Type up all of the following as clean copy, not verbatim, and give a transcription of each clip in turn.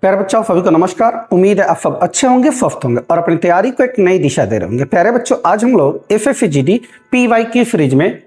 प्यारे बच्चों सभी को नमस्कार। उम्मीद है आप सब अच्छे होंगे, स्वस्थ होंगे और अपनी तैयारी को एक नई दिशा दे रहे होंगे। प्यारे बच्चों, आज हम लोग एफएफजीडी पीवाईक्यू सीरीज में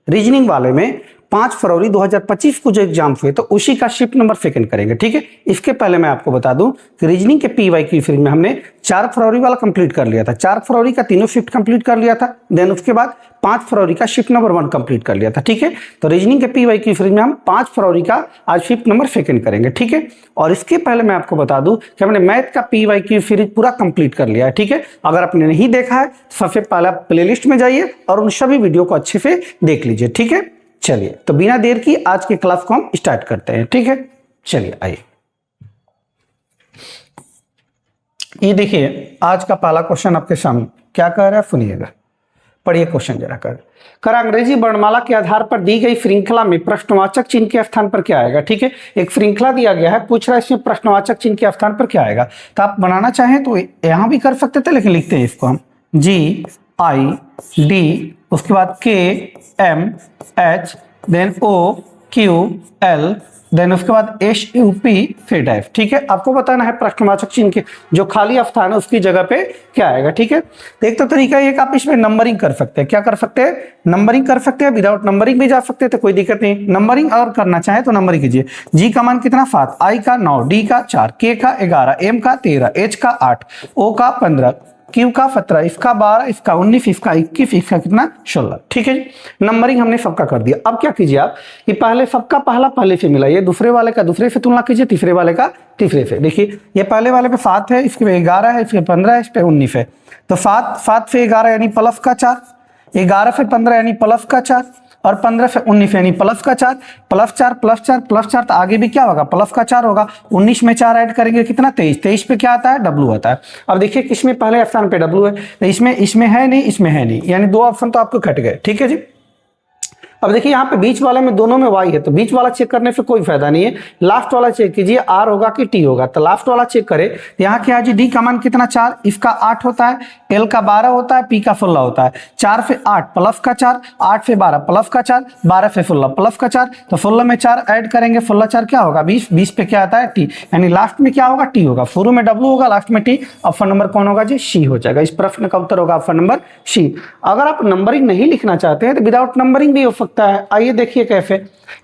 रीजनिंग वाले में 5 फरवरी 2025 को जो एग्जाम हुए तो उसी का शिफ्ट नंबर सेकंड करेंगे। ठीक है, इसके पहले मैं आपको बता दूं कि रीजनिंग के पीवाईक्यू सीरीज में हमने 4 फरवरी वाला कंप्लीट कर लिया था। 4 फरवरी का तीनों शिफ्ट कंप्लीट कर लिया था। देन उसके बाद 5 फरवरी का शिफ्ट नंबर 1 कंप्लीट कर लिया था। ठीक है, तो रीजनिंग के पीवाईक्यू सीरीज में हम 5 फरवरी का आज शिफ्ट नंबर सेकंड करेंगे। ठीक है, और इसके पहले मैं आपको बता दूं कि हमने मैथ का पीवाईक्यू सीरीज पूरा कंप्लीट कर लिया है। ठीक है, अगर आपने नहीं देखा है तो सबसे पहले आप प्लेलिस्ट में जाइए और उन सभी वीडियो को अच्छे से देख लीजिए। ठीक है, चलिए तो बिना देर की आज की क्लास को हम स्टार्ट करते हैं। ठीक है, चलिए आइए। ये देखिए आज का पहला क्वेश्चन आपके सामने क्या कह रहा है, सुनिएगा, पढ़िए क्वेश्चन जरा कर अंग्रेजी वर्णमाला के आधार पर दी गई श्रृंखला में प्रश्नवाचक चिन्ह के स्थान पर क्या आएगा। ठीक है, एक श्रृंखला दिया गया है, पूछ रहा है इसमें प्रश्नवाचक चिन्ह के स्थान पर क्या आएगा। तो आप बनाना चाहें तो यहां भी कर सकते थे, लेकिन लिखते हैं इसको हम GID, उसके बाद KMH, देन OQL, देन उसके बाद SUP फिर टाइप। ठीक है, आपको बताना है प्रश्नवाचक चिन्ह के जो खाली स्थान है उसकी जगह पे क्या आएगा। ठीक है, तो एक तो तरीका ये कि आप इसमें नंबरिंग कर सकते हैं। क्या कर सकते हैं? नंबरिंग कर सकते हैं। विदाउट नंबरिंग भी जा सकते हैं तो कोई दिक्कत नहीं। नंबरिंग अगर करना चाहे तो नंबरिंग कीजिए। G का मान कितना 7, I का 9, D का 4, K का 11, M का 13, H का 8, O का 15, Q का 17, इसका 12, इसका 19, इसका 21, इसका कितना 16। ठीक है जी, नंबरिंग हमने सबका कर दिया। अब क्या कीजिए आप कि पहले सबका पहला पहले से मिलाइए, दूसरे वाले का दूसरे से तुलना कीजिए, तीसरे वाले का तीसरे से। देखिए ये पहले वाले पे 7 है, इसके पे 11 है, इसके 15 है, इस पे 19 है। तो 7 से 11 यानी प्लस का 4, 11 से 15 यानी प्लस का 4 और 15 से 19 यानी प्लस का 4, प्लस 4 प्लस 4 प्लस 4, तो आगे भी क्या होगा प्लस का 4 होगा। 19 में 4 ऐड करेंगे कितना 23, 23 पे क्या आता है W आता है। अब देखिए किसमें पहले स्थान पे W है, तो इसमें है नहीं, इसमें है नहीं, यानी 2 ऑप्शन तो आपको कट गए। ठीक है जी, अब देखिए यहाँ पे बीच वाले में दोनों में Y है तो बीच वाला चेक करने से कोई फायदा नहीं है। लास्ट वाला चेक कीजिए R होगा कि T होगा। तो लास्ट वाला चेक करें, यहाँ क्या है जी, D का मान कितना 4, इसका 8 होता है, L का 12 होता है, P का 16 होता है। 4 से 8 प्लस का 4, 8 से 12 प्लस का 4, 12 से 16 प्लस का 4, तो 16 में 4 ऐड करेंगे, 16 4 क्या होगा 20, 20 पे क्या आता है T, यानी लास्ट में क्या होगा T होगा। शुरू में W होगा, लास्ट में T। ऑप्शन नंबर कौन होगा जी, C हो जाएगा। इस प्रश्न का उत्तर होगा ऑप्शन नंबर C। अगर आप नंबरिंग नहीं लिखना चाहते हैं तो विदाउट नंबरिंग भी हो सकता है। आइए देखिए कैसे।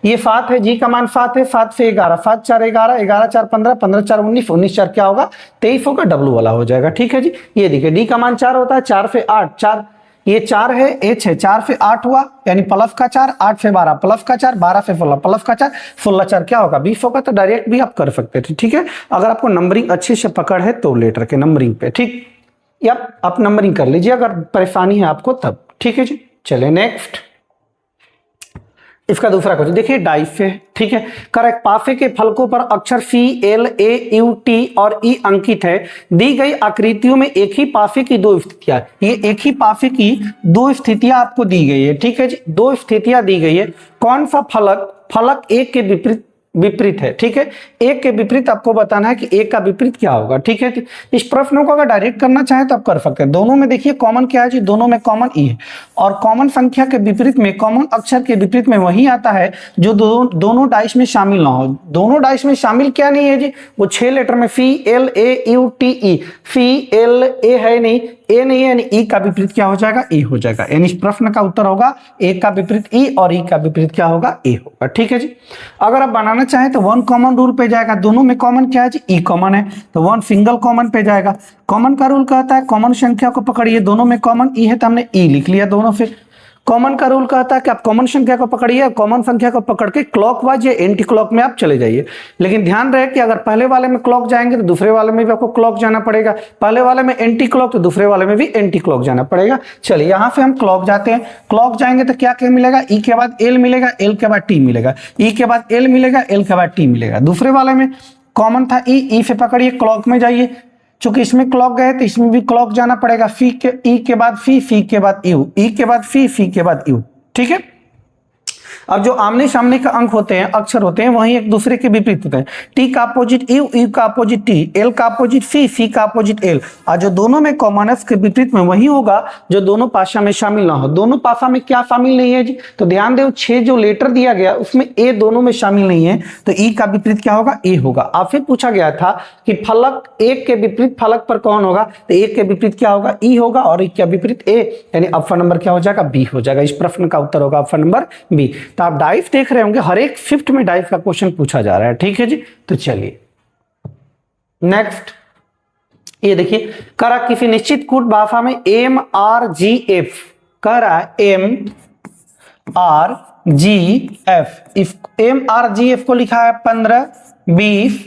ये 7 है, G का मान 7 है, 7 से 11, 7 4 11, 11 4 15, 15 4 19, 19 4 क्या होगा 23 होगा, W वाला हो जाएगा। ठीक है जी, ये देखिए D का मान 4 होता है, 4 से 8, 4 ये 4 है, H है, 4 से 8 हुआ यानी प्लस का 4, 8 से 12 प्लस का 4, 12 से 16 प्लस का 4, 16 4 क्या होगा 20 होगा। तो डायरेक्ट भी आप कर सकते थे। ठीक है, अगर आपको नंबरिंग अच्छे से पकड़ है तो लेटर के नंबरिंग पे, ठीक, या आप नंबरिंग कर लीजिए अगर परेशानी है आपको तब। ठीक है जी, चले नेक्स्ट। इसका दूसरा क्वेश्चन देखिए डाइस से। ठीक है, करेक्ट, पाफे के फलकों पर अक्षर C, L, A, U, T और E अंकित है। दी गई आकृतियों में एक ही पाफे की 2 स्थितियां, ये एक ही पाफे की 2 स्थितियां आपको दी गई है। ठीक है जी, 2 स्थितियां दी गई है। कौन सा फलक एक के विपरीत है। ठीक है, एक के विपरीत आपको बताना है कि एक का विपरीत क्या होगा। ठीक है, इस प्रश्नों को अगर डायरेक्ट करना चाहे तो आप कर सकते हैं। दोनों में देखिए कॉमन क्या है जी, दोनों में कॉमन ई है और कॉमन संख्या के विपरीत में, कॉमन अक्षर के विपरीत में वही आता है जो दोनों डाइस में शामिल ना हो। दोनों डाइस में शामिल क्या नहीं है जी, वो 6 लेटर में CLAUTE, CLA है नहीं, ए नहीं है, यानी ई का विपरीत क्या हो जाएगा, ए हो जाएगा। यानी इस प्रश्न का उत्तर होगा ए का विपरीत ई और ई का विपरीत क्या होगा, ए होगा। ठीक है जी, अगर आप बनाना चाहें तो 1 कॉमन रूल पे जाएगा। दोनों में कॉमन क्या है जी, ई कॉमन है तो 1 सिंगल कॉमन पे जाएगा। कॉमन का रूल कहता है कॉमन संख्या को पकड़िए, दोनों में कॉमन ई है तो हमने ई लिख लिया दोनों से। कॉमन का रूल कहता है कि आप कॉमन संख्या को पकड़िए, कॉमन संख्या को पकड़ के क्लॉकवाइज या एंटी क्लॉक में आप चले जाइए। लेकिन ध्यान रहे कि अगर पहले वाले में क्लॉक जाएंगे तो दूसरे वाले में भी आपको क्लॉक जाना पड़ेगा, पहले वाले में एंटी क्लॉक तो दूसरे वाले में भी एंटी क्लॉक जाना पड़ेगा। चलिए यहाँ से हम क्लॉक जाते हैं। क्लॉक जाएंगे तो क्या क्या मिलेगा, ई के बाद एल मिलेगा, एल के बाद टी मिलेगा, ई के बाद एल मिलेगा, एल के बाद टी मिलेगा। दूसरे वाले में कॉमन था ई से पकड़िए, क्लॉक में जाइए, चूंकि इसमें क्लॉक गए तो इसमें भी क्लॉक जाना पड़ेगा। ई के बाद फी के बाद यू, ई के बाद फी के बाद यू। ठीक है, अब जो आमने सामने का अंक होते हैं, अक्षर होते हैं, वही एक दूसरे के विपरीत होते हैं। टी का अपोजिट यू, यू का अपोजिट टी, एल का अपोजिट सी, सी का अपोजिट एल। और जो दोनों में कॉमन है उसके विपरीत में वही होगा जो दोनों पाशा में शामिल ना हो। दोनों पाशा में क्या शामिल नहीं है जी? तो ध्यान दो, 6 जो लेटर दिया गया उसमें ए दोनों में शामिल नहीं है, तो ई का विपरीत क्या होगा? ए होगा। आपसे पूछा गया था कि फलक एक के विपरीत फलक पर कौन होगा, तो एक के विपरीत क्या होगा? ई होगा, और एक के विपरीत ए, यानी ऑप्शन नंबर क्या हो जाएगा? बी हो जाएगा। इस प्रश्न का उत्तर होगा ऑप्शन नंबर बी। तो आप डाइफ देख रहे होंगे, हर एक शिफ्ट में डाइफ का क्वेश्चन पूछा जा रहा है, ठीक है जी। तो चलिए नेक्स्ट, ये देखिए, करा किसी निश्चित कूट भाषा में एम आर जी एफ, करा M R G F, if M R G F को लिखा है 15, 20,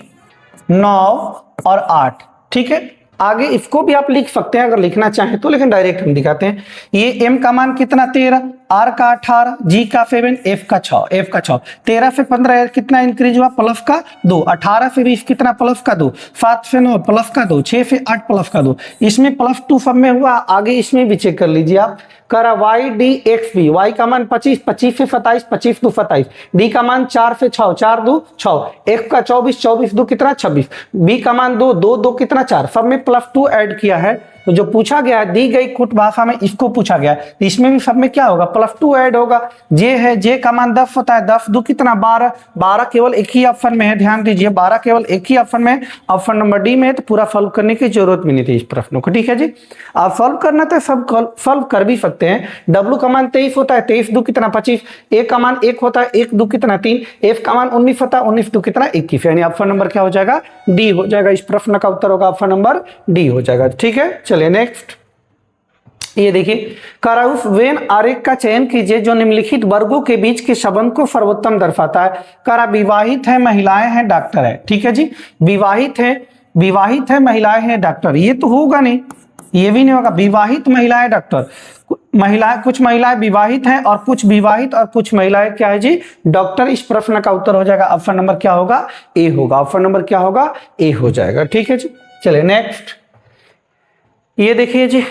9 और 8, ठीक है। आगे इसको भी आप लिख सकते हैं अगर लिखना चाहें तो, लेकिन डायरेक्ट हम दिखाते हैं। ये एम का मान कितना? 13, आर का 18, जी का 7, एफ का 6, एफ का 6। 13 से 15 कितना इंक्रीज हुआ? प्लस का 2। 18 से 20 कितना? प्लस का 2। 7 से 9 प्लस का 2। 6 से 8 प्लस का 2। इसमें +2 सब में हुआ, आगे इसमें भी चेक कर लीजिए आप। करा Y D X B, Y का मान 25, 25 से 27, 25 2 27, डी का मान 4 से 6, 4 2 6, एफ का 24, 24 2 कितना? 26, बी का मान 2, 2 2 कितना? 4, सब में +2 ऐड किया है। तो जो पूछा गया है दी गई कुट भाषा में, इसको पूछा गया है, तो इसमें भी सब में क्या होगा? +2 ऐड होगा। जे है, जे का मान 10 होता है, 10 2 कितना? 12, 12 केवल एक ही ऑप्शन में है, ध्यान दीजिए 12 केवल एक ही ऑप्शन में, ऑप्शन नंबर डी में है, तो पूरा सॉल्व करने की जरूरत भी नहीं थी इस प्रश्न को, ठीक है जी। आप सॉल्व करना तो सब सॉल्व कर भी सकते हैं। डब्ल्यू का मान 23 होता है, 23 2 कितना? 25, ए का मान 1 होता है, 1 2 कितना? 3, एफ का मान 19 होता है, 19 2 कितना? 21, यानी ऑप्शन नंबर क्या हो जाएगा? डी हो जाएगा। इस प्रश्न का उत्तर होगा ऑप्शन नंबर डी हो जाएगा, ठीक है। चलिए नेक्स्ट, ये देखिए, कराउस वेन आरेख का चयन कीजिए जो निम्नलिखित वर्गों के बीच के संबंध को सर्वोत्तम दर्शाता है। करा विवाहित है, महिलाएं हैं, डॉक्टर है, ठीक है जी। विवाहित है, महिलाएं हैं, डॉक्टर, ये तो होगा नहीं, ये भी नहीं होगा। विवाहित महिलाएं डॉक्टर, कुछ महिलाएं विवाहित हैं और कुछ विवाहित और कुछ महिलाएं क्या है जी? डॉक्टर। इस प्रश्न का उत्तर हो जाएगा ऑप्शन नंबर क्या होगा? ए होगा। ऑप्शन नंबर क्या होगा? ए हो जाएगा, ठीक है जी। चलिए नेक्स्ट, ये देखिए जी,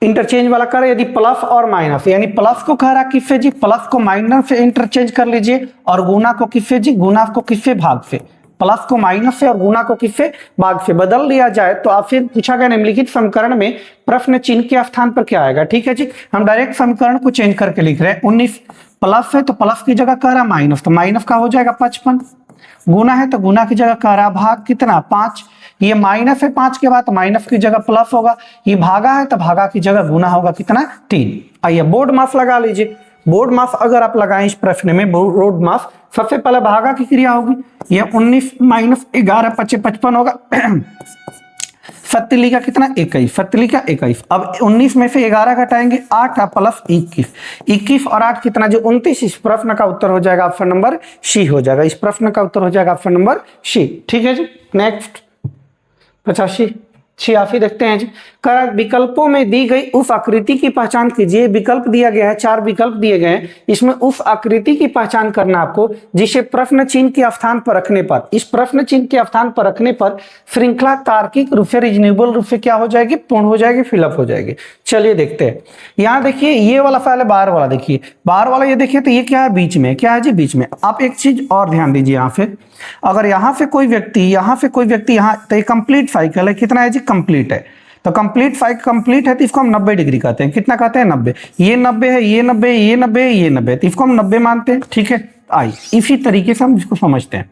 इंटरचेंज वाला कर, यदि प्लस और माइनस, यानी प्लस को कह रहा किससे जी? प्लस को माइनस से इंटरचेंज कर लीजिए, और गुना को किससे जी? गुना को किससे? भाग से। प्लस को माइनस से और गुना को किससे? भाग से बदल लिया जाए तो आपसे पूछा गया निम्नलिखित समीकरण में प्रश्न चिन्ह के स्थान पर क्या आएगा, ठीक है जी। हम डायरेक्ट समीकरण को चेंज करके लिख रहे हैं। 19 प्लस है तो प्लस की जगह कह रहा माइनस, तो माइनस का हो जाएगा 55। गुना है तो गुना की जगह कह रहा भाग कितना? 5। ये माइनस है 5 के बाद, तो माइनस की जगह प्लस होगा। ये भागा है तो भागा की जगह गुना होगा कितना? 3। आइए बोर्ड मास लगा लीजिए। बोर्ड मास अगर आप लगाएं इस प्रश्न में, बोर्ड मास, सबसे पहले भागा की क्रिया होगी। ये 19 माइनस 11 55 होगा। 7 का कितना? 21, 7 का 21। अब 19 में से 11 घटाएंगे, 8 प्लस 21, 21 और 8 कितना? जो 29। इस प्रश्न का उत्तर हो जाएगा ऑप्शन नंबर सी हो जाएगा। इस प्रश्न का उत्तर हो जाएगा ऑप्शन नंबर सी, ठीक है जी। नेक्स्ट 86 देखते हैं जी। विकल्पों में दी गई उस आकृति की पहचान कीजिए। विकल्प दिया गया है, 4 विकल्प दिए गए हैं, इसमें उस आकृति की पहचान करना आपको जिसे प्रश्न चिन्ह के स्थान पर रखने पर, इस प्रश्न चिन्ह के स्थान पर रखने पर श्रृंखला तार्किक रूप से, रीजनेबल रूप से क्या हो जाएगी? पूर्ण हो जाएगी, फिलअप हो जाएगी। चलिए देखते हैं। यहाँ देखिए ये वाला पहले बाहर वाला देखिए, बाहर वाला ये देखिए, तो ये क्या है? बीच में। क्या है जी? बीच में। आप एक चीज और ध्यान दीजिए, यहाँ से अगर यहाँ से कोई व्यक्ति यहाँ, तो ये कंप्लीट साइकिल है, कितना है जी? कंप्लीट है। तो कंप्लीट साइकिल कंप्लीट है तो इसको हम 90 डिग्री कहते हैं। कितना कहते हैं? 90। ये 90 है, ये 90, ये 90, ये 90, तो इसको हम 90 मानते हैं, ठीक है। आई इसी तरीके से हम इसको समझते हैं।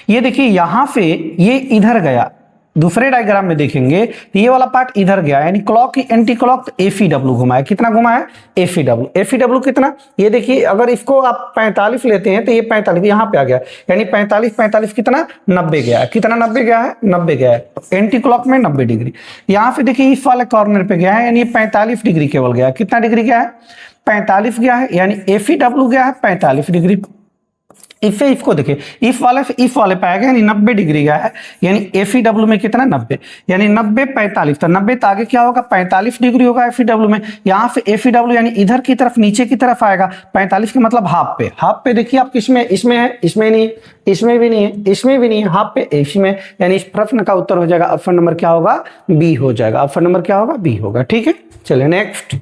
ये देखिए यहाँ से ये इधर गया, दूसरे डायग्राम में देखेंगे तो ये वाला पार्ट इधर गया, यानी क्लॉक की एंटी क्लॉक, तो एफीडब्ल्यू घुमाया। कितना घुमाया? एफीडब्ल्यू कितना? ये देखिए, अगर इसको आप 45 लेते हैं तो ये 45 यहाँ पे आ गया, यानी 45 कितना? 90 गया है। कितना 90 गया है? 90 गया है, एंटी क्लॉक में 90 डिग्री। यहाँ पे देखिए इस वाले कॉर्नर पे गया है, यानी 45 डिग्री केवल गया है। कितना डिग्री गया है? 45 गया है, यानी एफीडब्ल्यू गया है 45 डिग्री। इससे इसको देखिए, इस वाले से इस वाले पे आएगा, यानी 90 डिग्री गया है, यानी एफीडब्ल्यू में कितना? 90, यानी 90 45, तो 90 तो आगे क्या होगा? 45 डिग्री होगा एफीडब्ल्यू में। यहाँ से एफीडब्ल्यू यानी इधर की तरफ, नीचे की तरफ आएगा। 45 का मतलब हाफ पे। हाफ पे देखिए आप किसमें? इसमें है, इसमें नहीं है, इसमें भी नहीं है, इसमें भी नहीं है, हाफ पे इसमें, यानी इस प्रश्न का उत्तर हो जाएगा ऑप्शन नंबर क्या होगा? बी हो जाएगा। ऑप्शन नंबर क्या होगा? बी होगा, ठीक है। चलिए नेक्स्ट,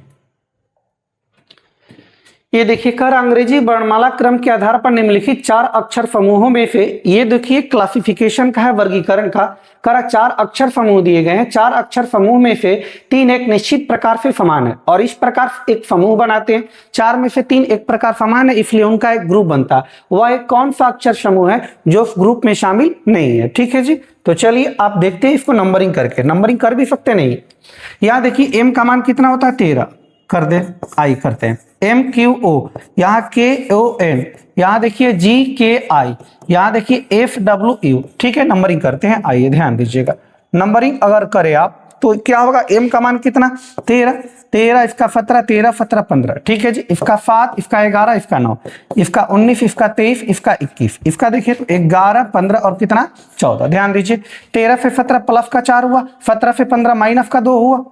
ये देखिए कर अंग्रेजी वर्णमाला क्रम के आधार पर निम्नलिखित 4 अक्षर समूहों में से, ये देखिए क्लासिफिकेशन का है, वर्गीकरण का। कर 4 अक्षर समूह दिए गए हैं, 4 अक्षर समूह में से 3 एक निश्चित प्रकार से समान है और इस प्रकार एक समूह बनाते हैं। 4 में से 3 एक प्रकार समान है, इसलिए उनका एक ग्रुप बनता है। वह एक कौन सा अक्षर समूह है जो उस ग्रुप में शामिल नहीं है? ठीक है जी, तो चलिए आप देखते हैं इसको नंबरिंग करके। नंबरिंग कर भी सकते नहीं। यहाँ देखिए एम का मान कितना होता है? 13 कर दे, आई करते हैं। एम क्यू ओ, यहाँ के ओ एन, यहाँ देखिए जी के आई, यहाँ देखिए एफ डब्ल्यू यू। ठीक है, नंबरिंग करते हैं, आइए ध्यान दीजिएगा। नंबरिंग अगर करें आप तो क्या होगा? एम का मान कितना? 13, 13 इसका 17, 13 17 15। ठीक है जी, इसका 7, इसका 11, इसका 9, इसका 19, इसका 23, इसका 21, इसका देखिए तो 11 15 और कितना? 14। ध्यान दीजिए 13 से 17 प्लस का 4 हुआ, 17 से 15 माइनस का 2 हुआ,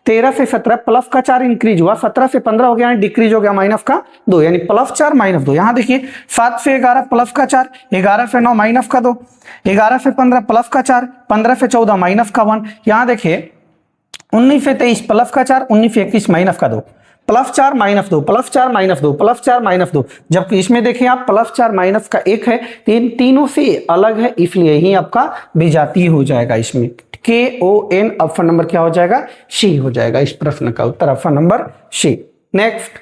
13 से 17 प्लस का 4 इंक्रीज हुआ, 17 से 15 हो गया डिक्रीज हो गया माइनस का 2, यानी प्लस 4 माइनस 2। यहाँ देखिए 7 से 11 प्लस का 4, 11 से 9 माइनस का 2, 11 से 15 प्लस का 4, 15 से 14 माइनस का 1। यहाँ देखिए 19 से 23 प्लस का 4, 19 से 21 माइनस का 2, plus 4 minus 2, plus 4 minus 2, plus 4 minus 2। जबकि इसमें देखिए आप प्लस 4 माइनस का 1 है, तीनों से अलग है, इसलिए ही आपका विजातीय हो जाएगा। इसमें के ओ एन ऑप्शन नंबर क्या हो जाएगा? सी हो जाएगा। इस प्रश्न का उत्तर ऑप्शन नंबर सी। नेक्स्ट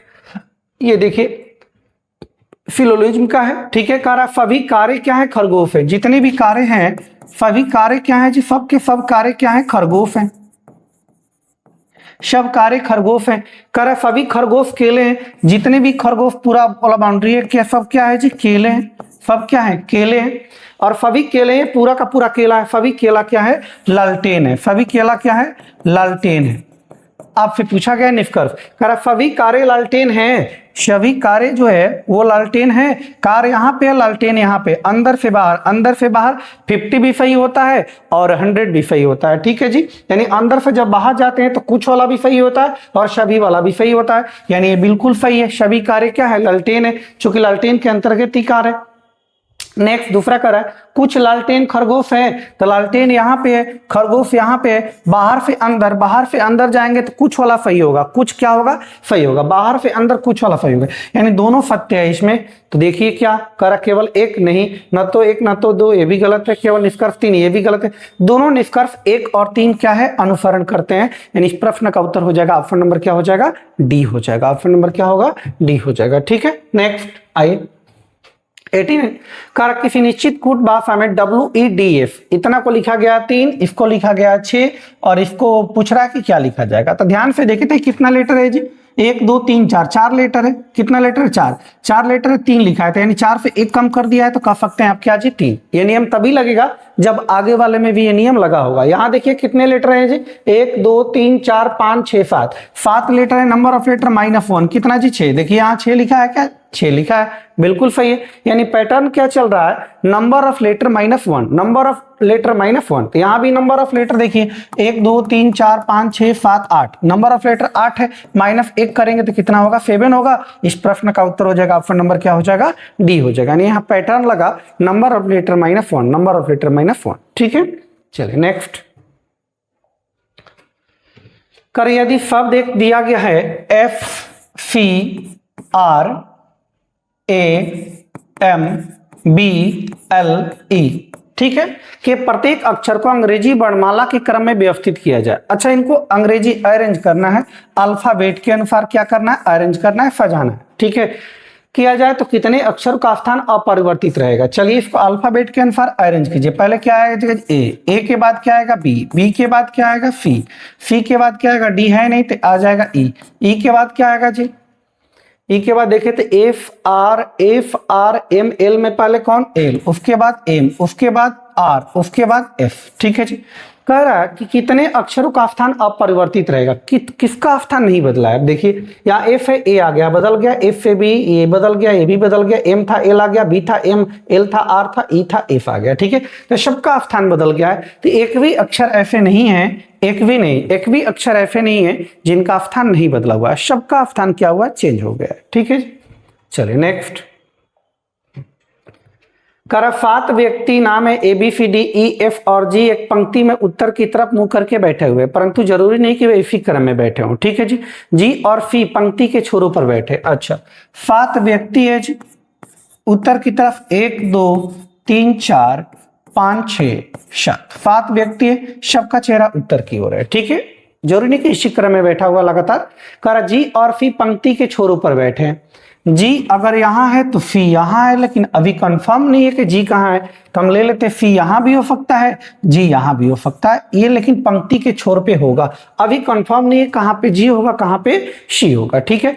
ये देखिए फिलोलिज्म का है। ठीक है, कह रहा सभी कार्य क्या है? खरगोश है। जितने भी कार्य हैं सभी कार्य क्या है जी? सब के सब कार्य क्या है? खरगोश हैं। सब कार्य खरगोश हैं। कह रहा सभी खरगोश केले हैं। जितने भी खरगोश पूरा वाला बाउंड्री है क्या? सब क्या है जी? केले हैं। सब क्या है? केले हैं। और सभी केले हैं, पूरा का पूरा केला है। सभी केला क्या है? लालटेन है। सभी केला क्या है? लालटेन है। आपसे पूछा गया निष्कर्ष, कह रहा सभी कारें लालटेन हैं। सभी कारें जो है वो लालटेन है। कार यहाँ पे है, लालटेन यहाँ पे। अंदर से बाहर, अंदर से बाहर 50 भी सही होता है और 100 भी सही होता है। ठीक है जी, यानी अंदर से जब बाहर जाते हैं तो कुछ वाला भी सही होता है और सभी वाला भी सही होता है, यानी ये बिल्कुल सही है। सभी कारें क्या है? लालटेन है, चूंकि लालटेन के अंतर्गत ही कार है। नेक्स्ट दूसरा कर रहा है कुछ लालटेन खरगोश है, तो लालटेन यहाँ पे है, खरगोश यहाँ पे है। बाहर से अंदर जाएंगे तो कुछ वाला सही होगा, कुछ क्या होगा? सही होगा। बाहर से अंदर कुछ वाला सही होगा, यानी दोनों सत्य है इसमें। तो देखिए क्या करा? केवल एक नहीं, न तो 1 न तो 2, ये भी गलत है। केवल निष्कर्ष 3, ये भी गलत है। दोनों निष्कर्ष 1 और 3 क्या है? अनुसरण करते हैं, यानी इस प्रश्न का उत्तर हो जाएगा ऑप्शन नंबर क्या हो जाएगा? डी हो जाएगा। ऑप्शन नंबर क्या होगा? डी हो जाएगा। ठीक है, नेक्स्ट आइए 18 कर किसी निश्चित कूट भाषा में WEDF इतना को लिखा गया 3, इसको लिखा गया 6 और इसको पूछ रहा है कि क्या लिखा जाएगा। तो ध्यान से देखते हैं कितना लेटर है जी? 1 2 3 4, 4 लेटर है। कितना लेटर है? 4, 4 लेटर है, 3 लिखा है, तो यानी 4 से 1 कम कर दिया है, तो कह सकते हैं आप क्या जी? 3। ये नियम तभी लगेगा जब आगे वाले में भी ये नियम लगा होगा। यहाँ देखिए कितने लेटर है जी? 1 2 3 4 5 6 7, 7 लेटर है। नंबर ऑफ लेटर -1, कितना जी? 6। देखिए यहाँ 6 लिखा है क्या? 6 लिखा है, बिल्कुल सही है। यानी पैटर्न क्या चल रहा है? Number of letter -1, number of letter -1। तो यहाँ भी नंबर ऑफ लेटर देखिए 1 2 3 4 5 6 7 8, नंबर ऑफ लेटर 8 है। -1 करेंगे तो कितना होगा? 7 होगा। इस प्रश्न का उत्तर हो जाएगा ऑप्शन नंबर क्या हो जाएगा? डी हो जाएगा। यानी यहाँ पैटर्न लगा number of letter -1, number of letter -1। ठीक है, चलिए नेक्स्ट कर यदि शब्द एक दिया गया है FCRAMBLE, ठीक है, कि प्रत्येक अक्षर को अंग्रेजी वर्णमाला के क्रम में व्यवस्थित किया जाए। अच्छा, इनको अंग्रेजी अरेंज करना है, अल्फाबेट के अनुसार क्या करना है? अरेंज करना है, सजाना है। ठीक है, किया जाए तो कितने अक्षर का स्थान अपरिवर्तित रहेगा? चलिए इसको अल्फाबेट के अनुसार अरेंज कीजिए। पहले क्या आएगा? ए के बाद क्या आएगा? बी के बाद क्या आएगा? सी के बाद क्या आएगा? डी है नहीं तो आ जाएगा ई के बाद क्या आएगा जी? ई के बाद देखे तो FR ML में पहले कौन? एल, उसके बाद M, उसके बाद R, उसके बाद F। ठीक है जी, कह रहा है कि कितने अक्षरों का स्थान अपरिवर्तित रहेगा? किसका स्थान नहीं बदला है? देखिए यहाँ F है, A आ गया, बदल गया। F से B, ये बदल गया, ये भी बदल गया। M था, L आ गया, B था, M, L था, R था, E था, F आ गया। ठीक है, तो सबका स्थान बदल गया है। तो एक भी अक्षर ऐसे नहीं है, एक भी अक्षर ऐसे नहीं है जिनका स्थान नहीं बदला हुआ है। सबका स्थान क्या हुआ? चेंज हो गया है। ठीक है, चलिए नेक्स्ट करा 7 व्यक्ति नाम है ABCDEF और G एक पंक्ति में उत्तर की तरफ मुंह करके बैठे हुए, परंतु जरूरी नहीं कि वे इसी क्रम में बैठे हों। ठीक है जी। G और F पंक्ति के छोरों पर बैठे। अच्छा 7 व्यक्ति है जी, उत्तर की तरफ 1 2 3 4 5 6 7 7 व्यक्ति है, सबका चेहरा उत्तर की ओर है। ठीक है, जरूरी नहीं कि इसी क्रम में बैठा हुआ लगातार। करा G और F पंक्ति के छोरों पर बैठे हैं। जी अगर यहाँ है तो फी यहाँ है, लेकिन अभी कंफर्म नहीं है कि जी कहाँ है, तो हम ले लेते हैं फी यहाँ भी हो सकता है, जी यहाँ भी हो सकता है, ये लेकिन पंक्ति के छोर पे होगा। अभी कंफर्म नहीं है कहाँ पे जी होगा कहाँ पे सी होगा। ठीक है,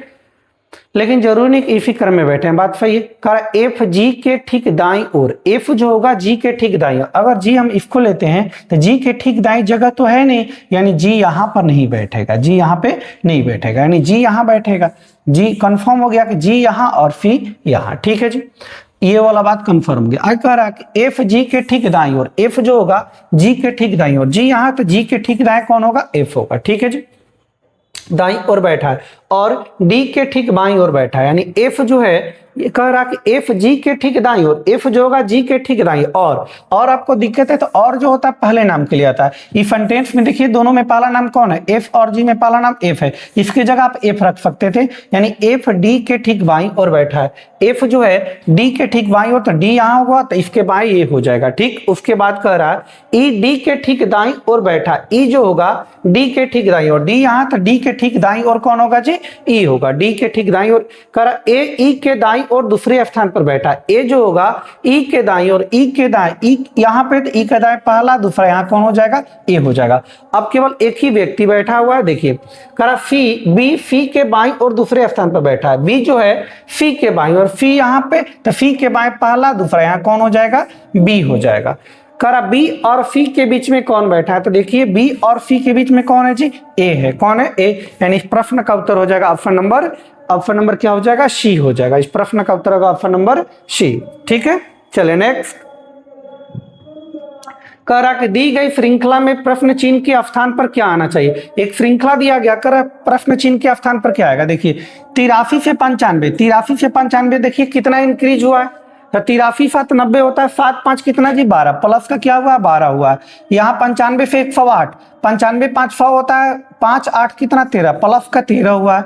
लेकिन जरूरी नहीं कि इसी क्रम में बैठे हैं। बात सही है। कहा एफ जी के ठीक दाईं ओर, एफ जो होगा जी के ठीक दाईं ओर। अगर जी हम इसको लेते हैं तो जी के ठीक दाईं जगह तो है नहीं, यानी जी यहाँ पर नहीं बैठेगा, जी यहाँ पे नहीं बैठेगा, यानी जी यहाँ बैठेगा। जी कंफर्म हो गया कि जी यहाँ और फी यहाँ। ठीक है जी, ये वाला बात कंफर्म हो गया। आगे कह रहा है कि एफ जी के ठीक दाईं ओर, एफ जो होगा जी के ठीक दाईं ओर, जी यहाँ तो जी के ठीक दाएं कौन होगा, एफ होगा। ठीक है जी, दाईं ओर बैठा है और डी के ठीक बाईं ओर बैठा है, यानी एफ जो है ये कह रहा कि एफ जी के ठीक दाईं ओर, एफ जो होगा जी के ठीक दाईं और आपको दिक्कत है तो और जो होता है पहले नाम के लिए आता है। इस सेंटेंस में देखिए दोनों में पहला नाम कौन है, एफ और जी में पहला नाम एफ है, इसकी जगह आप एफ रख सकते थे, यानी एफ डी के ठीक बाईं ओर बैठा है। एफ जो है डी के ठीक बाईं ओर, तो डी यहाँ होगा तो इसके बाईं ये हो जाएगा। ठीक, उसके बाद कह रहा है ई डी के ठीक दाईं ओर बैठा है, ई जो होगा डी के ठीक दाईं ओर, डी यहाँ तो डी के ठीक दाईं ओर कौन होगा जी, ई होगा, डी के ठीक दाईं ओर। कह रहा ए ई के दाईं और दूसरे स्थान पर बैठा है, ए जो होगा ई के दाईं और ई के दाएं, ई यहाँ पे तो ई के दाएं पहला, दूसरा यहाँ कौन हो जाएगा, ए हो जाएगा। अब केवल एक ही व्यक्ति बैठा हुआ है, देखिए कह रहा फी बी फी के बाईं और दूसरे स्थान पर बैठा है, बी जो है फी के बाईं और फी यहाँ पे, तो फी के बाएं पहला, दूसरा यहाँ कौन हो जाएगा, बी हो जाएगा। करा बी और फी के बीच में कौन बैठा है, तो देखिए बी और फी के बीच में कौन है जी, ए है। कौन है, ए, यानी इस प्रश्न का उत्तर हो जाएगा ऑप्शन नंबर क्या हो जाएगा, सी हो जाएगा। इस प्रश्न का उत्तर होगा ऑप्शन नंबर सी। ठीक है, चले नेक्स्ट। कह रहा कि दी गई श्रृंखला में प्रश्न चिन्ह के स्थान पर क्या आना चाहिए। एक श्रृंखला दिया गया, कर प्रश्न चिन्ह के स्थान पर क्या आएगा, देखिए 83 से 95, 83 से 95 देखिए कितना इंक्रीज हुआ है, तो 83 7 90 होता है, 7 5 कितना जी 12, प्लस का क्या हुआ 12 हुआ है। यहाँ 95 से 108, 95 5 100 होता है, 5 8 कितना 13, प्लस का 13 हुआ है।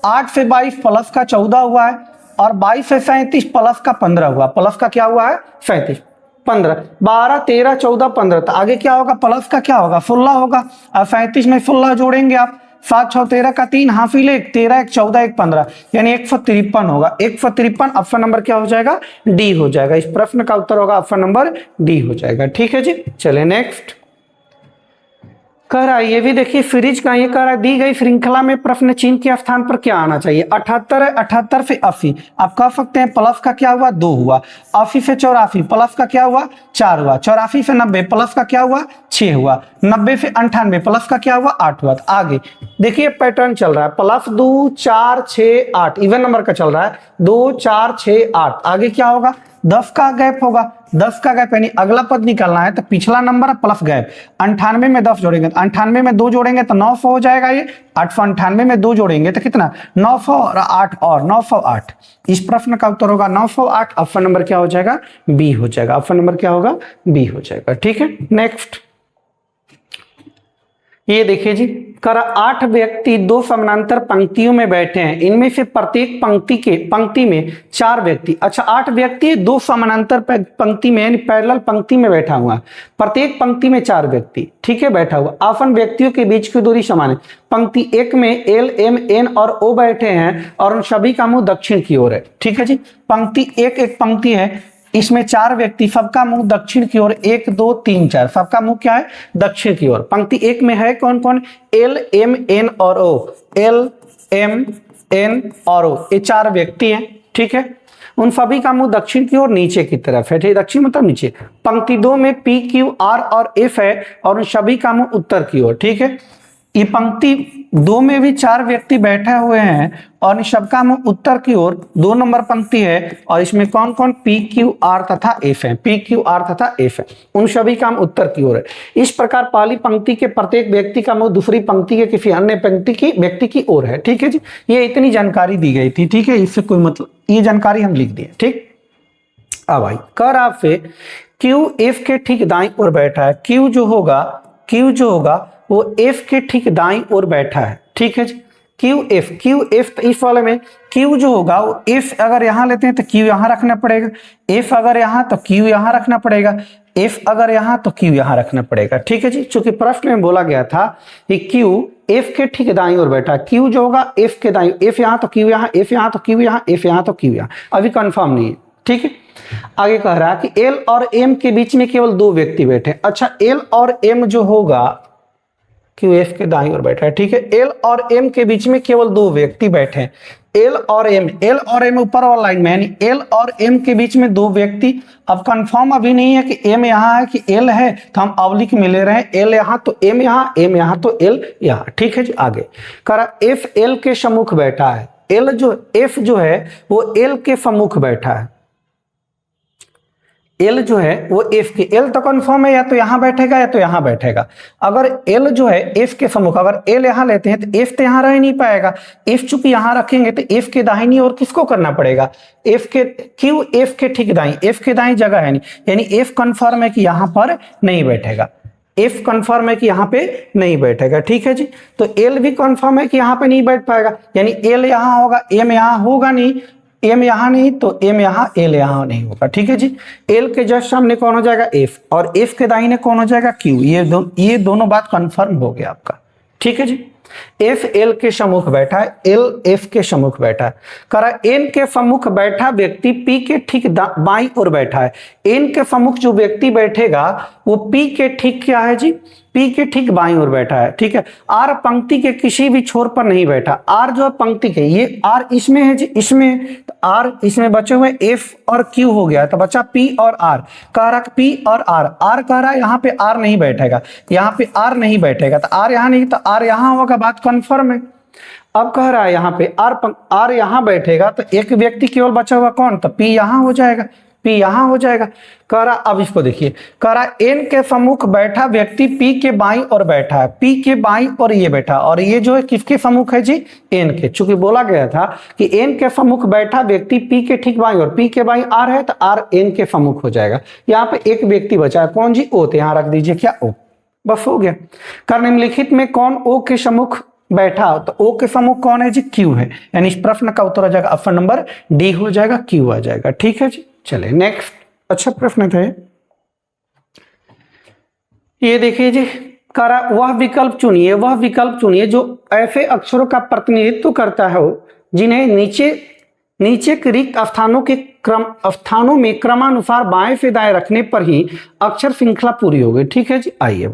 8 से 22 प्लस का 14 हुआ है, और 22 से 37 प्लस का 15 हुआ, प्लस का क्या हुआ है 37, 15 12 13 14 15, तो आगे क्या होगा, प्लस का क्या होगा 16 होगा। अब 37 में 16 जोड़ेंगे आप, 7 6 13 का 3 हाफिल 1 13 1 14 1 15, यानी 153 होगा। 153 ऑप्शन नंबर क्या हो जाएगा, डी हो जाएगा। इस प्रश्न का उत्तर होगा ऑप्शन नंबर डी हो जाएगा। ठीक है जी, चले नेक्स्ट। कह रहा है ये भी देखिए सीरीज का, ये कह रहा है दी गई श्रृंखला में प्रश्न चिन्ह के स्थान पर क्या आना चाहिए। 78 है, 78 से 80 आप कह सकते हैं, प्लस का क्या हुआ 2 हुआ। 80 से 84 प्लस का क्या हुआ 4 हुआ। 84 से 90 प्लस का क्या हुआ 6 हुआ। 90 से 98 प्लस का क्या हुआ 8 हुआ। तो आगे देखिए पैटर्न चल रहा है, प्लस 2 4 6 8 इवन नंबर का चल रहा है, 2 4 6 8। आगे क्या होगा 10 का गैप होगा, 10 का गैप यानी अगला पद निकालना है तो पिछला नंबर प्लस गैप। 98 में 10 जोड़ेंगे तो 98 में 2 जोड़ेंगे तो 900 हो जाएगा। ये 898 में 2 जोड़ेंगे तो कितना 900 और 8 और 908। इस प्रश्न का उत्तर होगा 908। ऑप्शन नंबर क्या हो जाएगा, बी हो जाएगा। ऑप्शन नंबर क्या होगा, बी हो जाएगा। ठीक है, नेक्स्ट। ये देखिए जी, कर 8 व्यक्ति 2 समानांतर पंक्तियों में बैठे हैं, इनमें से प्रत्येक पंक्ति में 4 व्यक्ति। अच्छा 8 व्यक्ति 2 समानांतर पंक्ति में यानी पैरेलल पंक्ति में बैठा हुआ, प्रत्येक पंक्ति में 4 व्यक्ति। ठीक है, बैठा हुआ। आसन व्यक्तियों के बीच की दूरी समान है। पंक्ति 1 में एल एम एन और ओ बैठे हैं और उन सभी का मुंह दक्षिण की ओर है। ठीक है जी, पंक्ति एक पंक्ति है, इसमें 4 व्यक्ति, सबका मुंह दक्षिण की ओर, 1 2 3 4, सबका मुंह क्या है दक्षिण की ओर। पंक्ति 1 में है कौन कौन, एल एम एन और ओ, एल एम एन और ओ, ये 4 व्यक्ति हैं। ठीक है, उन सभी का मुंह दक्षिण की ओर नीचे की तरफ है। ठीक, दक्षिण मतलब नीचे। पंक्ति 2 में पी क्यू आर और एफ है और उन सभी का मुंह उत्तर की ओर। ठीक है, ये पंक्ति 2 में भी 4 व्यक्ति बैठे हुए हैं और इन सबका मुंह उत्तर की ओर। 2 नंबर पंक्ति है और इसमें कौन कौन पी क्यू आर तथा एफ है, पी क्यू आर तथा एफ है, उन सभी का मुंह उत्तर की ओर है। इस प्रकार पहली पंक्ति के प्रत्येक व्यक्ति का मुंह दूसरी पंक्ति के किसी अन्य पंक्ति की व्यक्ति की ओर है। ठीक है जी, ये इतनी जानकारी दी गई थी। ठीक है, इससे कोई मतलब, ये जानकारी हम लिख दिए। ठीक, अब भाई कर आपसे क्यू एफ के ठीक दाईं ओर बैठा है, क्यू जो होगा वो एफ के ठीक दाईं ओर बैठा है, ठीक है जी। क्यू एफ तो इस वाले में क्यू जो होगा वो एफ अगर यहां लेते हैं तो क्यू यहां रखना पड़ेगा, एफ अगर यहां तो क्यू यहां रखना पड़ेगा, एफ अगर यहां तो क्यू यहां रखना पड़ेगा, ठीक है जी। चूंकि प्रश्न में बोला गया था कि क्यू एफ के ठीक दाईं ओर बैठा, क्यू जो होगा एफ के दाईं, एफ यहां तो क्यू यहां, एफ यहां तो क्यू यहां, एफ यहां तो क्यू यहां, अभी कंफर्म नहीं है, ठीक है। आगे कह रहा है कि एल और एम के बीच में केवल 2 व्यक्ति बैठे। अच्छा, एल और एम जो होगा क्यू एफ के दाईं ओर बैठा है, ठीक है। एल और एम के बीच में केवल 2 व्यक्ति बैठे हैं। एल और एम ऊपर वाला लाइन में, यानी एल और एम के बीच में 2 व्यक्ति। अब कंफर्म अभी नहीं है कि एम यहां है कि एल है, तो हम अवलिक में ले रहे हैं, एल यहां तो एम यहां तो एल यहां, ठीक है जी। आगे करा एफ एल के सम्मुख बैठा है, एफ जो है वो एल के सम्मुख बैठा है, एल जो है वो एफ के, एल तो कंफर्म है, या तो यहां बैठेगा या तो यहां बैठेगा। अगर एल जो है एफ के सम्मुख, अगर एल यहां लेते हैं तो एफ तो यहां रह नहीं पाएगा, एफ चूंकि यहां रखेंगे तो एफ के दाहिनी ओर किसको करना पड़ेगा, एफ के, क्यू एफ के ठीक दाई, एफ के दाई जगह है नहीं, यानी एफ कंफर्म है कि यहां पर नहीं बैठेगा, एफ कंफर्म है कि यहां पे नहीं बैठेगा, ठीक है जी। तो एल भी कंफर्म है कि यहां पे नहीं बैठ पाएगा, यानी एल यहां होगा, एम यहां होगा नहीं, एम यहां नहीं तो एम यहां, एल यहां नहीं होगा, ठीक है जी। एल के जस्ट सामने कौन हो जाएगा, एफ, और एफ के दाहिने कौन हो जाएगा, क्यू। ये दोनों बात कंफर्म हो गया आपका, ठीक है जी। एफ एल के सम्मुख बैठा है, एल एफ के सम्मुख बैठा है। करा एन के सम्मुख बैठा व्यक्ति पी के ठीक बाईं ओर बैठा है। एन के सम्मुख जो व्यक्ति बैठेगा वो पी के ठीक क्या है जी, पी के ठीक बाईं ओर बैठा है, ठीक है। आर पंक्ति के किसी भी छोर पर नहीं बैठा, आर जो है पंक्ति के, ये आर इसमें है जी, इसमें तो आर इसमें बचे हुए एफ और क्यू हो गया, तो बचा पी और आर। कह रहा पी और आर कह रहा है यहाँ पे आर नहीं बैठेगा, यहाँ पे आर नहीं बैठेगा, तो आर यहाँ नहीं तो आर यहाँ होगा, बात कंफर्म है। अब कह रहा है यहाँ पे आर यहाँ बैठेगा तो एक व्यक्ति केवल बचा हुआ कौन, तो पी यहाँ हो जाएगा, पी यहां हो जाएगा। कह रहा अब इसको देखिए, कह रहा एन के सम्मुख बैठा व्यक्ति पी के बाईं ओर बैठा है, पी के बाईं ओर ये बैठा, और ये जो है किसके सम्मुख है जी, एन के। चूंकि बोला गया था कि एन के सम्मुख बैठा व्यक्ति पी के ठीक बाईं ओर, पी के बाईं आर है तो आर एन के सम्मुख हो जाएगा। यहाँ पे एक व्यक्ति बचा है, कौन जी, ओ, तो यहाँ रख दीजिए क्या, ओ, बस हो गया। कर निम्नलिखित में कौन ओ के सम्मुख बैठा, तो ओ के सम्मुख कौन है जी, क्यू है, यानी इस प्रश्न का उत्तर हो जाएगा ऑप्शन नंबर डी हो जाएगा, क्यू आ जाएगा, ठीक है जी। चले नेक्स्ट, अच्छा प्रश्न थे ये, देखिए जी। करा वह विकल्प चुनिए जो ऐसे अक्षरों का प्रतिनिधित्व करता है जिन्हें नीचे के रिक्त स्थानों में क्रमानुसार बाएं से दाएं रखने पर ही अक्षर श्रृंखला पूरी हो गई, ठीक है जी। आइए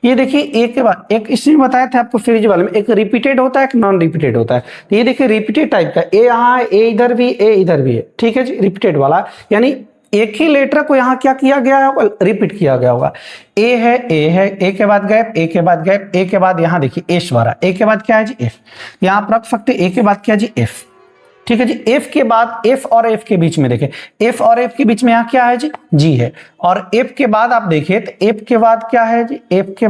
ये देखिए, एक के बाद एक, इसमें बताया था आपको सीरीज वाले में, एक रिपीटेड होता है, एक नॉन रिपीटेड होता है। तो ये देखिए रिपीटेड टाइप का, ए यहाँ है, ए इधर भी, ए इधर भी है, ठीक है जी। रिपीटेड वाला यानी एक ही लेटर को यहाँ क्या किया गया है, रिपीट किया गया होगा। ए है, ए के बाद गैप, ए के बाद गैप, ए के बाद यहाँ देखिए एस वाला, ए के बाद क्या है जी, एफ, यहाँ आप रख सकते, ए के बाद क्या जी, एफ, ठीक है जी। एफ के बाद एफ और एफ के बीच में देखें, एफ और एफ के बीच में यहाँ क्या है जी, जी है, और एफ के बाद आप देखिए तो एफ के बाद क्या है जी, एफ के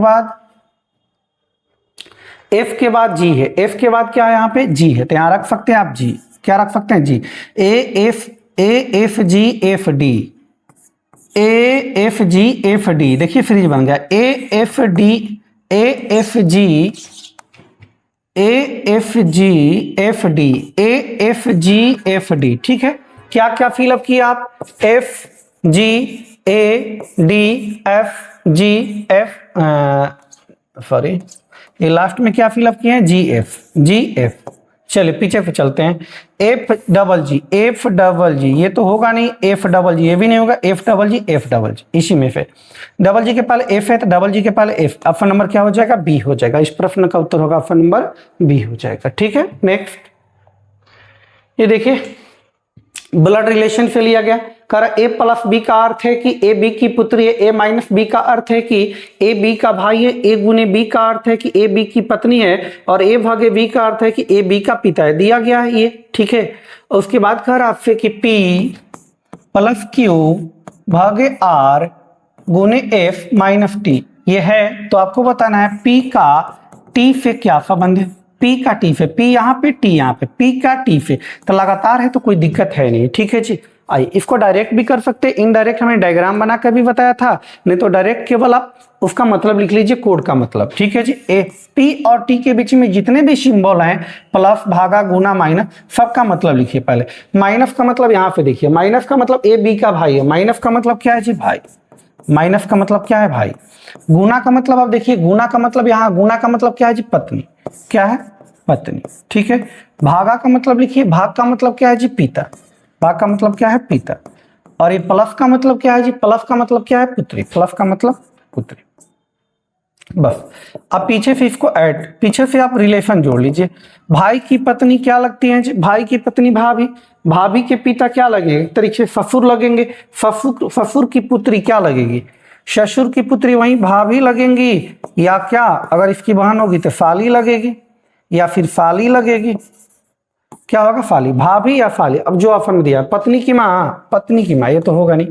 बाद जी है, एफ के बाद क्या है यहाँ पे, जी है, तो यहाँ रख सकते हैं आप जी, क्या रख सकते हैं जी, A F G F D, A F G F D, देखिए फ्रीज बन गया, A F G F D, A F G F D, ठीक है। क्या क्या फिलअप किया आप, F G A D F G F, sorry ये लास्ट में क्या फिलअप किए हैं, जी एफ। चलिए पीछे पे चलते हैं, एफ डबल जी, ये तो होगा नहीं, एफ डबल जी, ये भी नहीं होगा, एफ डबल जी, इसी में से डबल जी के पहले एफ है तो डबल जी के पहले एफ, ऑप्शन नंबर क्या हो जाएगा, बी हो जाएगा। इस प्रश्न का उत्तर होगा ऑप्शन नंबर बी हो जाएगा, ठीक है। नेक्स्ट ये देखिए, ब्लड रिलेशन से लिया गया, कर ए प्लस बी का अर्थ है कि ए बी की पुत्री है, ए माइनस बी का अर्थ है कि ए बी का भाई है, ए गुने बी का अर्थ है कि ए बी की पत्नी है, और ए भागे बी का अर्थ है कि ए बी का पिता है, दिया गया है ये, ठीक है। उसके बाद कर आपसे कि पी प्लस क्यू भागे आर गुने एफ माइनस टी, ये है, तो आपको बताना है पी का टी से क्या संबंध है, पी का टी से, पी यहाँ पे टी यहाँ पे, पी का टी से, तो लगातार है तो कोई दिक्कत है नहीं, ठीक है जी। आई। इसको डायरेक्ट भी कर सकते, इनडायरेक्ट हमने डायग्राम बना कर भी बताया था, नहीं तो डायरेक्ट केवल आप उसका मतलब लिख लीजिए, कोड का मतलब। ठीक है जी। ए पी और टी के बीच में जितने भी सिंबल हैं, प्लस, भागा, गुना, माइनस, सबका मतलब लिखिए पहले। माइनस का मतलब यहाँ पे देखिए, माइनस का मतलब ए बी का भाई है, माइनस का मतलब क्या है जी भाई, माइनस का मतलब क्या है भाई। गुना का मतलब आप देखिए, गुना का मतलब यहाँ, गुना का मतलब क्या है जी पत्नी, क्या है पत्नी। ठीक है। भागा का मतलब लिखिए, भाग का मतलब क्या है जी पिता, भाग का मतलब क्या है पिता। और ये प्लस का मतलब क्या है जी, प्लस का मतलब क्या है पुत्री, प्लस का मतलब पुत्री। बस अब पीछे से इसको ऐड, पीछे से आप रिलेशन जोड़ लीजिए। भाई की पत्नी क्या लगती है जी, भाई की पत्नी भाभी, भाभी के पिता क्या लगेंगे, एक तरीके से ससुर लगेंगे, ससुर, ससुर की पुत्री क्या लगेगी, ससुर की पुत्री वहीं भाभी लगेंगी, या क्या अगर इसकी बहन होगी तो साली लगेगी, या फिर साली लगेगी, क्या होगा साली, भाभी या साली। अब जो ऑप्शन में दिया, पत्नी की माँ, पत्नी की माँ ये तो होगा नहीं,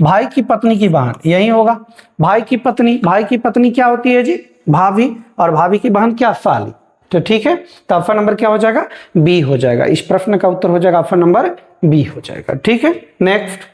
भाई की पत्नी की बहन यही होगा, भाई की पत्नी, भाई की पत्नी क्या होती है जी भाभी, और भाभी की बहन क्या साली। तो ठीक है, तो ऑप्शन नंबर क्या हो जाएगा, बी हो जाएगा। इस प्रश्न का उत्तर हो जाएगा ऑप्शन नंबर बी हो जाएगा। ठीक है। नेक्स्ट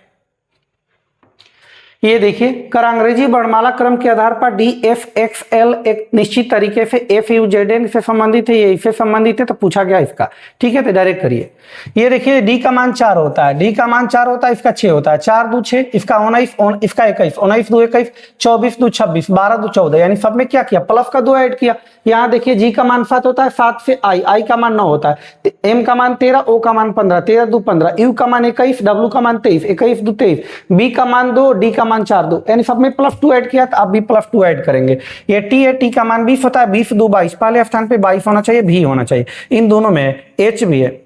ये देखिए, कर अंग्रेजी वर्णमाला क्रम के आधार पर डी एफ एक्स एल एक निश्चित तरीके से एफ यू जेड एन से संबंधित है, ये इससे संबंधित है, तो पूछा गया इसका। ठीक है, तो डायरेक्ट करिए। ये देखिए डी का मान 4 होता है, डी का मान 4 होता है, इसका 6 होता है, 4 2 6, इसका 19, इसका 21, 19 2 21, 24 2 26, 12 2 14, यानी सब में क्या किया, प्लस का 2 ऐड किया। यहाँ देखिए जी का मान 7 होता है, 7 से आई, आई का मान 9 होता है, एम का मान 13, ओ का मान 15, 13 2 15, यू का मान 21, डब्ल्यू का मान 23, 21 2 23, बी का मान 2, डी का मान 4 2, यानी सब में प्लस 2 ऐड किया, तो आप भी प्लस 2 ऐड करेंगे। ये टी है, टी का मान 20 होता है, 20 2 22, पहले स्थान पे 22 होना चाहिए, भी होना चाहिए, इन दोनों में एच भी है।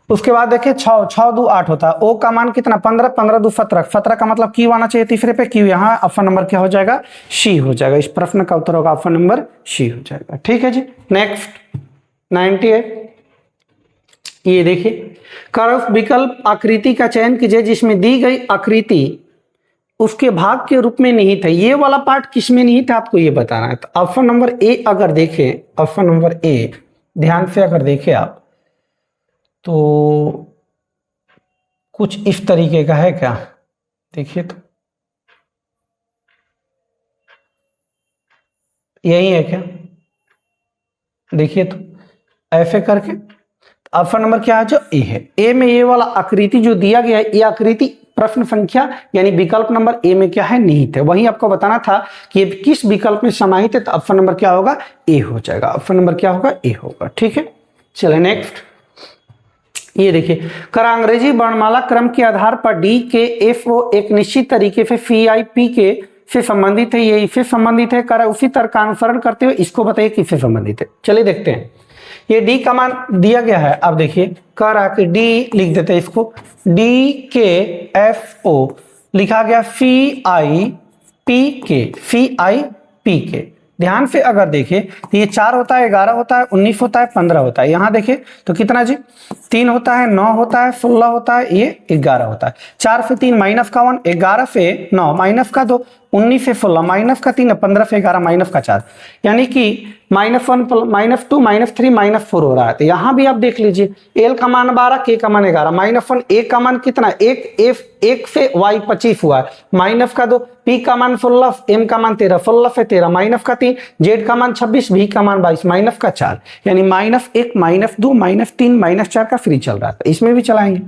उसके बाद देखिए 6, 6 2 8 होता है, ओ का मान कितना 15, 15 2 17, 17 का मतलब क्यू आना चाहिए तीसरे पे, क्यू, यहाँ ऑप्शन नंबर क्या हो जाएगा, सी हो जाएगा। इस प्रश्न का उत्तर होगा ऑप्शन नंबर सी हो जाएगा। ठीक है जी। नेक्स्ट 98, ये देखिए, कर्व विकल्प आकृति का चयन कीजिए जिसमें दी गई आकृति उसके भाग के रूप में निहित है। ये वाला पार्ट किसमें निहित है आपको ये बताना है। तो ऑप्शन नंबर ए अगर देखें, ऑप्शन नंबर ए ध्यान से अगर देखें आप, तो कुछ इस तरीके का है क्या, देखिए तो यही है क्या, देखिए तो ऐसे करके ऑप्शन नंबर क्या है, जो ए है। ए में ये वाला आकृति जो दिया गया है, ये आकृति प्रश्न संख्या यानी विकल्प नंबर ए में क्या है, निहित है। वहीं आपको बताना था कि ये किस विकल्प में समाहित है, तो ऑप्शन नंबर क्या होगा, ए हो जाएगा। ऑप्शन नंबर क्या होगा, ए होगा। ठीक है, चलिए नेक्स्ट। ये देखिए, कर अंग्रेजी वर्णमाला क्रम के आधार पर डी के एफ ओ एक निश्चित तरीके से सी आई पी के से संबंधित है, ये इससे संबंधित है, कर उसी तर्क का अनुसरण करते हुए इसको बताइए किससे संबंधित है। चलिए देखते हैं। ये डी का मान दिया गया है, अब देखिए कर आके डी लिख देते हैं, इसको डी के एफ ओ लिखा गया सी आई पी के, सी आई पी के। ध्यान से अगर देखें तो ये 4 होता है, 11 होता है, 19 होता है, 15 होता है। यहाँ देखें तो कितना जी, 3 होता है, 9 होता है, 16 होता है, ये 11 होता है। 4 से 3 माइनस का 1, 11 से 9 माइनस का 2, 19 से 16 माइनस का 3, 15 से 11 माइनस का 4, यानी कि -1 -2 -3 -4 हो रहा है। तो यहाँ भी आप देख लीजिए, एल का मान 12, के का मान 11, -1, ए का मान कितना, 1, एफ 1 से वाई 25 हुआ है, माइनस का 2, पी का मान 16, एम का मान 13, 16 से 13 माइनस का 3, जेड का मान 26, भी का मान 22 माइनस का 4, यानी -1 -2 -3 -4 का फ्री चल रहा है। इसमें भी चलाएंगे।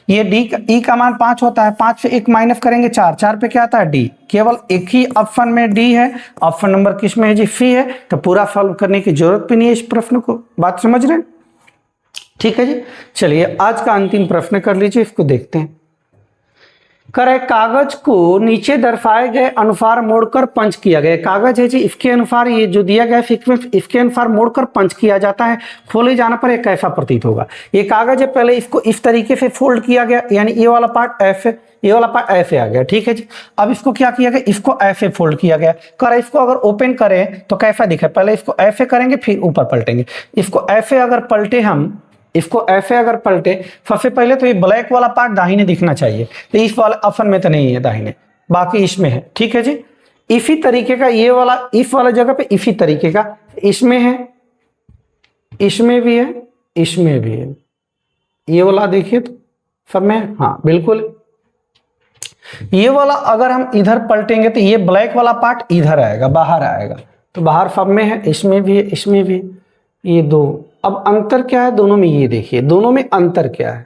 ये डी का ई का मान 5 होता है, 5 से 1 माइनस करेंगे 4, 4 पे क्या आता है डी, केवल एक ही ऑप्शन में डी है, ऑप्शन नंबर किस में है जी, सी है। तो पूरा सॉल्व करने की जरूरत भी नहीं है इस प्रश्न को, बात समझ रहे हैं। ठीक है जी, चलिए आज का अंतिम प्रश्न कर लीजिए, इसको देखते हैं। करे कागज को नीचे दर्शाए गए अनुसार मोड़कर पंच किया गया, कागज है जी, इसके अनुसार ये जो दिया गया सीक्वेंस, इसके अनुसार मोड़कर पंच किया जाता है, खोले जाने पर ये कैसा प्रतीत होगा। ये कागज है, पहले इसको इस तरीके से फोल्ड किया गया, यानी ये वाला पार्ट ऐसे, ये वाला पार्ट ऐसे आ गया। ठीक है जी, अब इसको क्या किया गया, इसको ऐसे फोल्ड किया गया। कर इसको अगर ओपन करें तो कैसा दिखे, पहले इसको ऐसे करेंगे फिर ऊपर पलटेंगे, इसको ऐसे अगर पलटे हम, इसको ऐसे अगर पलटे, सबसे पहले तो ये ब्लैक वाला पार्ट दाहिने दिखना चाहिए, तो इस वाले ऑप्शन में तो नहीं है दाहिने, बाकी इसमें है। ठीक है जी, इसी तरीके का ये वाला, इस वाला जगह पे इसी तरीके का इसमें है, इसमें भी है, इसमें भी है, ये वाला देखिए तो सब में, हाँ बिल्कुल। ये वाला अगर हम इधर पलटेंगे तो ये ब्लैक वाला पार्ट इधर आएगा, बाहर आएगा, तो बाहर फॉर्म में है, इसमें भी है, इसमें भी, ये दो। अब अंतर क्या है दोनों में, ये देखिए दोनों में अंतर क्या है,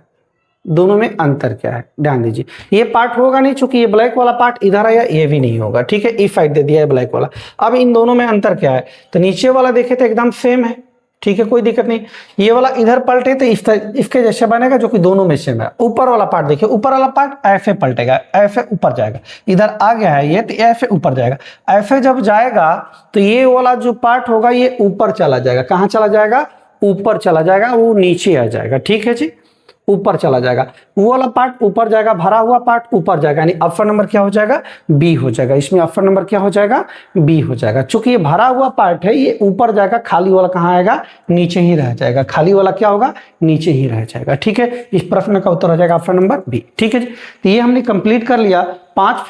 दोनों में अंतर क्या है, ध्यान दीजिए। ये पार्ट होगा नहीं, चूंकि ये ब्लैक वाला पार्ट इधर आया, ये भी नहीं होगा, ठीक है, ई फाइट दे दिया है ब्लैक वाला। अब इन दोनों में अंतर क्या है, तो नीचे वाला देखे तो एकदम सेम है, ठीक है, कोई दिक्कत नहीं। ये वाला इधर पलटे तो इसके जैसे बनेगा, जो कि दोनों में सेम है। ऊपर वाला पार्ट देखिए, ऊपर वाला पार्ट ऐसे पलटेगा, ऐसे ऊपर जाएगा, इधर आ गया है ये, तो ऐसे ऊपर जाएगा। ऐसे जब जाएगा तो ये वाला जो पार्ट होगा ये ऊपर चला जाएगा, कहाँ चला जाएगा, ऊपर चला जाएगा, वो नीचे आ जाएगा, ठीक है जी, ऊपर चला जाएगा। वो वाला पार्ट ऊपर जाएगा, भरा हुआ पार्ट ऊपर जाएगा, यानी ऑप्शन नंबर क्या हो जाएगा, बी हो जाएगा। इसमें ऑप्शन नंबर क्या हो जाएगा, बी हो जाएगा। चूंकि ये भरा हुआ पार्ट है, ये ऊपर जाएगा, खाली वाला कहाँ आएगा, नीचे ही रह जाएगा, खाली वाला क्या होगा, नीचे ही रह जाएगा, ठीक है। इस प्रश्न का उत्तर हो जाएगा ऑप्शन नंबर बी, ठीक है जी। तो ये हमने कंप्लीट कर लिया 5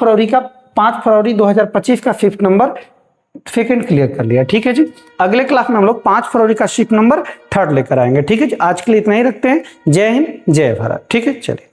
फरवरी 2025 का शिफ्ट नंबर सेकंड क्लियर कर लिया, ठीक है जी। अगले क्लास में हम लोग 5 फरवरी का शिफ्ट नंबर 3rd लेकर आएंगे, ठीक है जी। आज के लिए इतना ही रखते हैं। जय हिंद, जय भारत, ठीक है, चलिए।